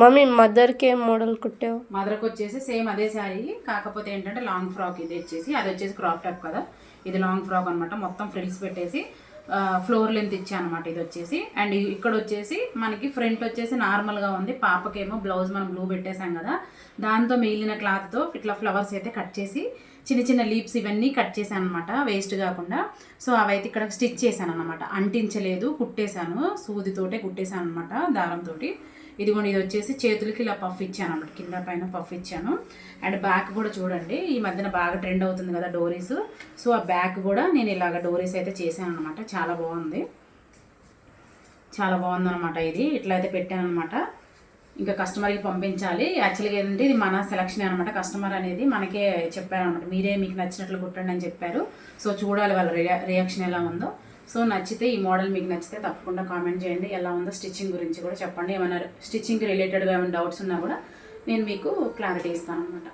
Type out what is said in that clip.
Mummy మదర్కి ఏం model కుట్టావు? మదర్కి వచ్చేసి సేమ్ అదే శారీ, కాకపోతే ఏంటంటే లాంగ్ ఫ్రాక్. ఇది వచ్చేసి అది వచ్చేసి క్రాప్ టాప్ కదా, ఇది లాంగ్ ఫ్రాక్ అనమాట. మొత్తం ఫ్రిల్స్ పెట్టేసి ఫ్లోర్ లెంత్ ఇచ్చా అనమాట ఇది వచ్చేసి. అండ్ ఇక్కడ వచ్చేసి మనకి ఫ్రంట్ వచ్చేసి నార్మల్గా ఉంది. పాపకేమో బ్లౌజ్ మనం బ్లూ పెట్టేసాం కదా, దాంతో మిగిలిన క్లాత్తో ఇట్లా ఫ్లవర్స్ అయితే కట్ చేసి చిన్న చిన్న లీప్స్ ఇవన్నీ కట్ చేశాను అనమాట, వేస్ట్ కాకుండా. సో అవైతే ఇక్కడ స్టిచ్ చేశాను అనమాట, అంటించలేదు, కుట్టేశాను, సూదితోటే కుట్టేశాను అనమాట, దారంతో. ఇదిగోండి, ఇది వచ్చేసి చేతులకి ఇలా పఫ్ ఇచ్చాను అనమాట, కింద పైన పఫ్ ఇచ్చాను. అండ్ బ్యాక్ కూడా చూడండి, ఈ మధ్యన బాగా ట్రెండ్ అవుతుంది కదా డోరీస్. సో ఆ బ్యాక్ కూడా నేను ఇలాగ డోరీస్ అయితే చేశాను అనమాట. చాలా బాగుంది, చాలా బాగుందనమాట. ఇది ఇట్లా అయితే పెట్టాను అనమాట. ఇంకా కస్టమర్కి పంపించాలి. యాక్చువల్గా ఏంటంటే ఇది మన సెలక్షన్ అనమాట. కస్టమర్ అనేది మనకే చెప్పారనమాట, మీరే మీకు నచ్చినట్లు కుట్టండి అని చెప్పారు. సో చూడాలి వాళ్ళ రియాక్షన్ ఎలా ఉందో. సో నచ్చితే, ఈ మోడల్ మీకు నచ్చితే తప్పకుండా కామెంట్ చేయండి. ఎలా ఉందో స్టిచ్చింగ్ గురించి కూడా చెప్పండి. ఏమైనా స్టిచ్చింగ్కి రిలేటెడ్గా ఏమైనా డౌట్స్ ఉన్నా కూడా నేను మీకు క్లారిటీ ఇస్తాను అనమాట.